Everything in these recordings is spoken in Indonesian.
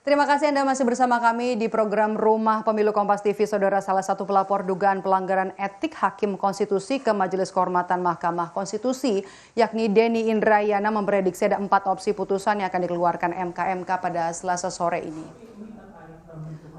Terima kasih Anda masih bersama kami di program Rumah Pemilu Kompas TV. Saudara, salah satu pelapor dugaan pelanggaran etik Hakim Konstitusi ke Majelis Kehormatan Mahkamah Konstitusi, yakni Denny Indrayana, memprediksi ada 4 opsi putusan yang akan dikeluarkan MK pada Selasa sore ini.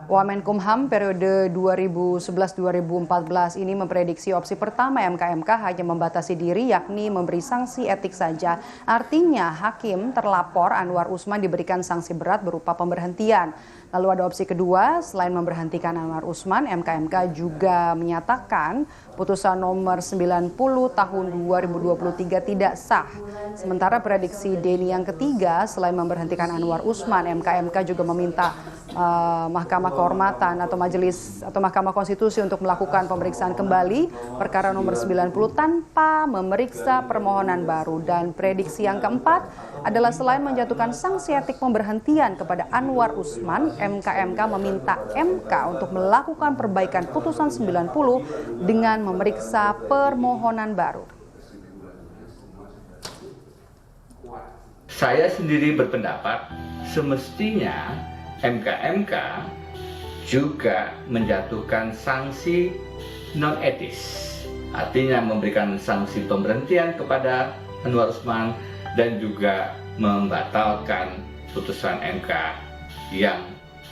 Wamenkumham periode 2011-2014 ini memprediksi opsi pertama MK hanya membatasi diri, yakni memberi sanksi etik saja. Artinya hakim terlapor Anwar Usman diberikan sanksi berat berupa pemberhentian. Lalu ada opsi kedua, selain memberhentikan Anwar Usman, MK juga menyatakan putusan nomor 90 tahun 2023 tidak sah. Sementara prediksi Denny yang ketiga, selain memberhentikan Anwar Usman, MK juga meminta Mahkamah Kehormatan atau Majelis atau Mahkamah Konstitusi untuk melakukan pemeriksaan kembali perkara nomor 90 tanpa memeriksa permohonan baru. Dan prediksi yang keempat adalah selain menjatuhkan sanksi etik pemberhentian kepada Anwar Usman, MK meminta MK untuk melakukan perbaikan putusan 90 dengan memeriksa permohonan baru. Saya sendiri berpendapat semestinya MK juga menjatuhkan sanksi non etis, artinya memberikan sanksi pemberhentian kepada Anwar Usman dan juga membatalkan putusan MK yang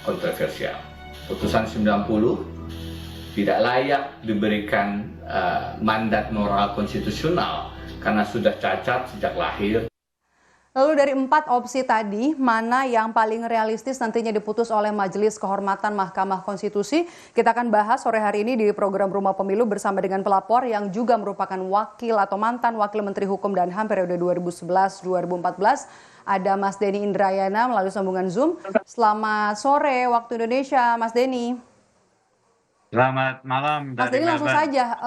kontroversial. Putusan 90 tidak layak diberikan mandat moral konstitusional karena sudah cacat sejak lahir. Lalu dari 4 opsi tadi, mana yang paling realistis nantinya diputus oleh Majelis Kehormatan Mahkamah Konstitusi? Kita akan bahas sore hari ini di program Rumah Pemilu bersama dengan pelapor yang juga merupakan wakil atau mantan Wakil Menteri Hukum dan HAM periode 2011-2014. Ada Mas Denny Indrayana melalui sambungan Zoom. Selamat sore waktu Indonesia, Mas Denny. Selamat malam. Mas Denny, langsung saja,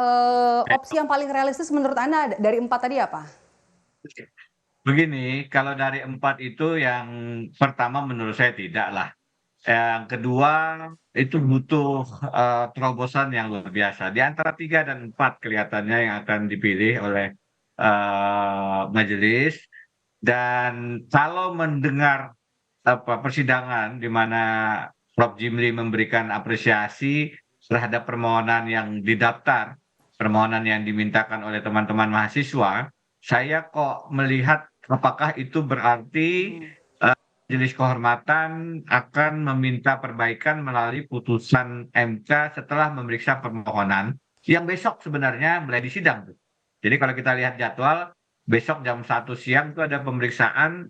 opsi yang paling realistis menurut Anda dari 4 tadi apa? Begini, kalau dari 4 itu yang pertama menurut saya tidak lah. Yang kedua itu butuh terobosan yang luar biasa. Di antara 3 dan 4 kelihatannya yang akan dipilih oleh majelis. Dan kalau mendengar persidangan di mana Prof. Jimli memberikan apresiasi terhadap permohonan yang didaftar, permohonan yang dimintakan oleh teman-teman mahasiswa, saya kok melihat apakah itu berarti Majelis Kehormatan akan meminta perbaikan melalui putusan MK setelah memeriksa permohonan yang besok sebenarnya mulai disidang. Jadi kalau kita lihat jadwal, besok jam 1 siang itu ada pemeriksaan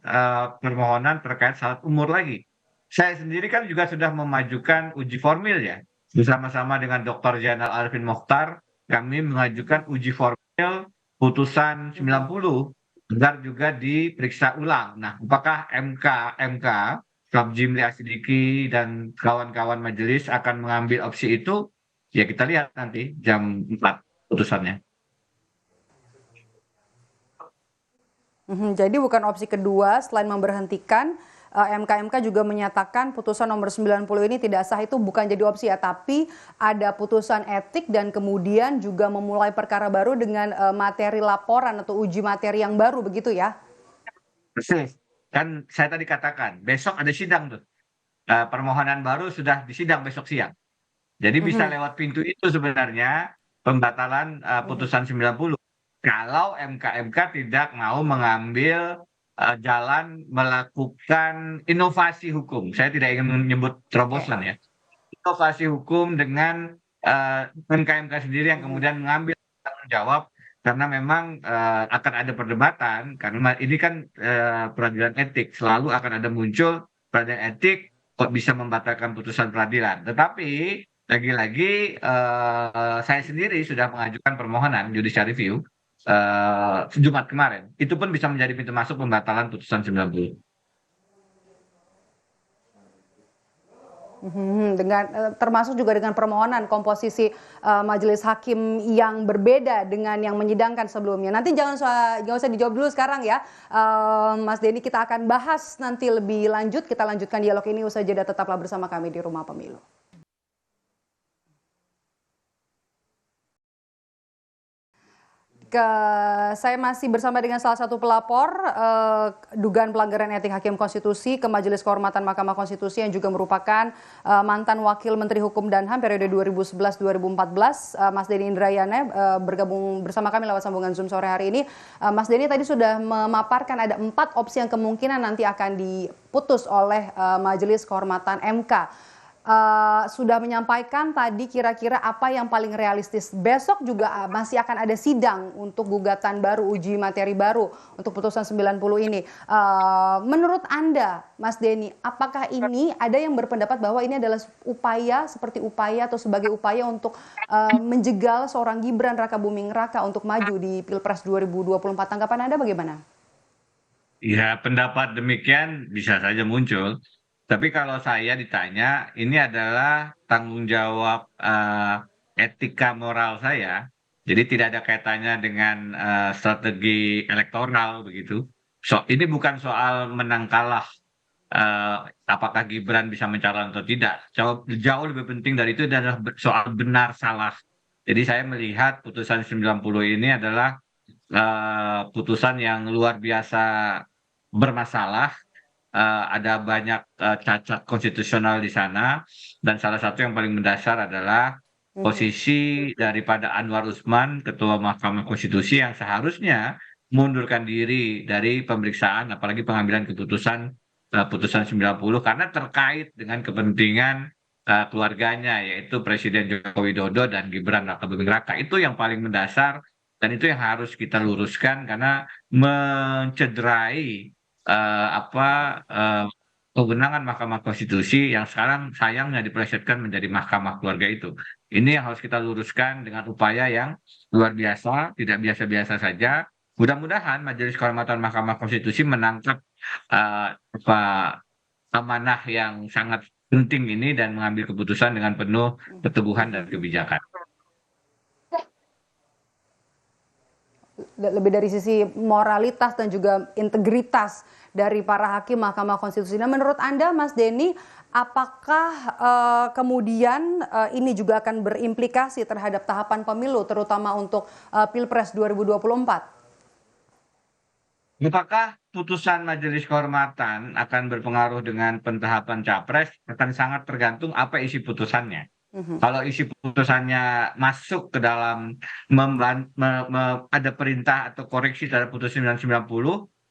permohonan terkait syarat umur lagi. Saya sendiri kan juga sudah memajukan uji formil ya, bersama-sama dengan Dr. Zainal Arifin Mokhtar, kami mengajukan uji formil putusan 90 agar juga diperiksa ulang. Nah, apakah MK, Prof. Jimli Asidiki dan kawan-kawan majelis akan mengambil opsi itu? Ya kita lihat nanti jam 4 putusannya. Jadi bukan opsi kedua, selain memberhentikan, MK juga menyatakan putusan nomor 90 ini tidak sah, itu bukan jadi opsi ya, tapi ada putusan etik dan kemudian juga memulai perkara baru dengan materi laporan atau uji materi yang baru, begitu ya? Persis. Kan saya tadi katakan, besok ada sidang tuh. Permohonan baru sudah disidang besok siang. Jadi bisa lewat pintu itu sebenarnya pembatalan putusan 90. Kalau MK tidak mau mengambil jalan melakukan inovasi hukum. Saya tidak ingin menyebut terobosan ya. Inovasi hukum dengan MK sendiri yang kemudian mengambil tanggung jawab, karena memang akan ada perdebatan, karena ini kan peradilan etik, selalu akan ada muncul peradilan etik kok bisa membatalkan putusan peradilan. Tetapi lagi-lagi saya sendiri sudah mengajukan permohonan judicial review Jumat kemarin. Itu pun bisa menjadi pintu masuk pembatalan putusan 90. Dengan termasuk juga dengan permohonan komposisi majelis hakim yang berbeda dengan yang menyidangkan sebelumnya. Nanti jangan usah dijawab dulu sekarang ya, Mas Denny, kita akan bahas nanti lebih lanjut. Kita lanjutkan dialog ini usai jeda, tetaplah bersama kami di Rumah Pemilu. Saya masih bersama dengan salah satu pelapor dugaan pelanggaran etik Hakim Konstitusi ke Majelis Kehormatan Mahkamah Konstitusi yang juga merupakan mantan Wakil Menteri Hukum dan HAM periode 2011-2014, Mas Denny Indrayana bergabung bersama kami lewat sambungan Zoom sore hari ini. Mas Denny tadi sudah memaparkan ada 4 opsi yang kemungkinan nanti akan diputus oleh Majelis Kehormatan MK. Sudah menyampaikan tadi kira-kira apa yang paling realistis. Besok juga masih akan ada sidang untuk gugatan baru, uji materi baru untuk putusan 90 ini. Menurut Anda, Mas Denny, apakah ini ada yang berpendapat bahwa ini adalah upaya atau sebagai upaya untuk menjegal seorang Gibran Rakabuming Raka untuk maju di Pilpres 2024? Tanggapan Anda bagaimana? Ya, pendapat demikian bisa saja muncul. Tapi kalau saya ditanya, ini adalah tanggung jawab etika moral saya. Jadi tidak ada kaitannya dengan strategi elektoral begitu. Ini bukan soal menang kalah, apakah Gibran bisa mencalon atau tidak. Jauh lebih penting dari itu adalah soal benar salah. Jadi saya melihat putusan 90 ini adalah putusan yang luar biasa bermasalah. Ada banyak cacat konstitusional di sana, dan salah satu yang paling mendasar adalah posisi daripada Anwar Usman, Ketua Mahkamah Konstitusi, yang seharusnya mundurkan diri dari pemeriksaan, apalagi pengambilan keputusan putusan 90, karena terkait dengan kepentingan keluarganya, yaitu Presiden Joko Widodo dan Gibran Rakabuming Raka. Itu yang paling mendasar, dan itu yang harus kita luruskan, karena mencederai kewenangan Mahkamah Konstitusi yang sekarang sayangnya dipelesetkan menjadi Mahkamah Keluarga itu. Ini yang harus kita luruskan dengan upaya yang luar biasa, tidak biasa-biasa saja. Mudah-mudahan Majelis Kehormatan Mahkamah Konstitusi menangkap amanah yang sangat penting ini dan mengambil keputusan dengan penuh keteguhan dan kebijakan. Lebih dari sisi moralitas dan juga integritas dari para hakim Mahkamah Konstitusi. Nah, menurut Anda, Mas Denny, apakah kemudian ini juga akan berimplikasi terhadap tahapan pemilu, terutama untuk Pilpres 2024? Apakah putusan Majelis Kehormatan akan berpengaruh dengan pentahapan Capres? Akan sangat tergantung apa isi putusannya. Kalau isi putusannya masuk ke dalam ada perintah atau koreksi terhadap putusan 90,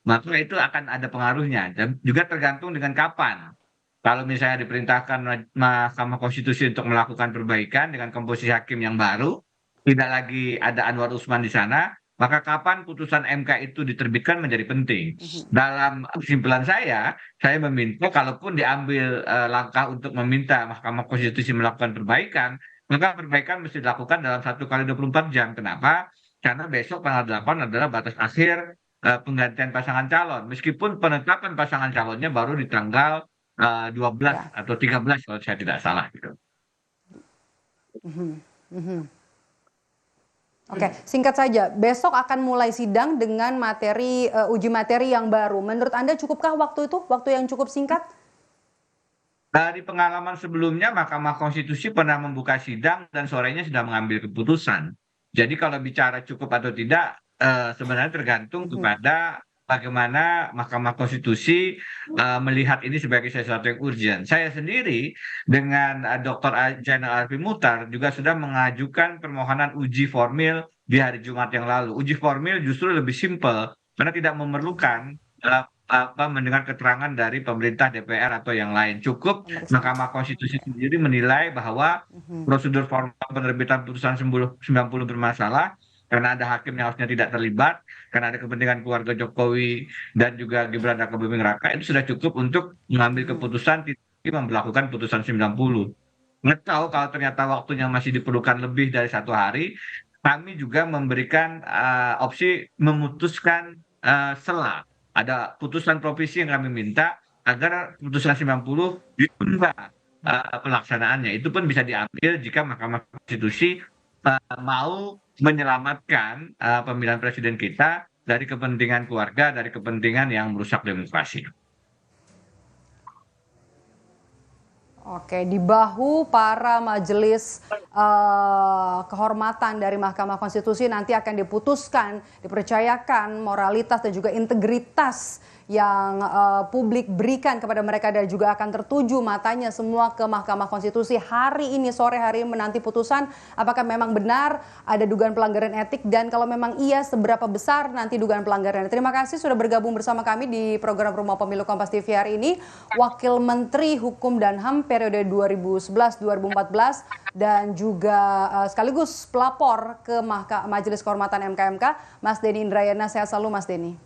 maka itu akan ada pengaruhnya. Dan juga tergantung dengan kapan. Kalau misalnya diperintahkan Mahkamah Konstitusi untuk melakukan perbaikan dengan komposisi hakim yang baru, tidak lagi ada Anwar Usman di sana, maka kapan putusan MK itu diterbitkan menjadi penting. Dalam kesimpulan saya meminta kalaupun diambil langkah untuk meminta Mahkamah Konstitusi melakukan perbaikan, maka perbaikan mesti dilakukan dalam 1 kali 24 jam. Kenapa? Karena besok tanggal 8 adalah batas akhir penggantian pasangan calon. Meskipun penetapan pasangan calonnya baru di tanggal 12 atau 13 kalau saya tidak salah gitu. Oke, singkat saja. Besok akan mulai sidang dengan materi uji materi yang baru. Menurut Anda cukupkah waktu itu? Waktu yang cukup singkat? Dari pengalaman sebelumnya, Mahkamah Konstitusi pernah membuka sidang dan sorenya sudah mengambil keputusan. Jadi kalau bicara cukup atau tidak, sebenarnya tergantung kepada bagaimana Mahkamah Konstitusi melihat ini sebagai sesuatu yang urgent. Saya sendiri dengan Dr. Zainal Arifin Muchtar juga sudah mengajukan permohonan uji formil di hari Jumat yang lalu. Uji formil justru lebih simpel karena tidak memerlukan mendengar keterangan dari pemerintah, DPR atau yang lain. Cukup Mahkamah Konstitusi sendiri menilai bahwa prosedur formal penerbitan putusan 90 bermasalah, karena ada hakim yang harusnya tidak terlibat, karena ada kepentingan keluarga Jokowi dan juga Gibran Rakabuming Raka, itu sudah cukup untuk mengambil keputusan memberlakukan putusan 90. Nggak tahu kalau ternyata waktunya masih diperlukan lebih dari 1 hari, kami juga memberikan opsi memutuskan sela. Ada putusan provisi yang kami minta agar putusan 90 ditunda pelaksanaannya. Itu pun bisa diambil jika Mahkamah Konstitusi mau menyelamatkan pemilihan presiden kita dari kepentingan keluarga, dari kepentingan yang merusak demokrasi. Oke, di bahu para majelis kehormatan dari Mahkamah Konstitusi nanti akan diputuskan, dipercayakan moralitas dan juga integritas yang publik berikan kepada mereka dan juga akan tertuju matanya semua ke Mahkamah Konstitusi hari ini, sore hari ini menanti putusan apakah memang benar ada dugaan pelanggaran etik dan kalau memang iya seberapa besar nanti dugaan pelanggaran. Terima kasih sudah bergabung bersama kami di program Rumah Pemilu Kompas TV hari ini, Wakil Menteri Hukum dan HAM periode 2011-2014 dan juga sekaligus pelapor ke Majelis Kehormatan MKMK, Mas Denny Indrayana. Sehat selalu Mas Denny.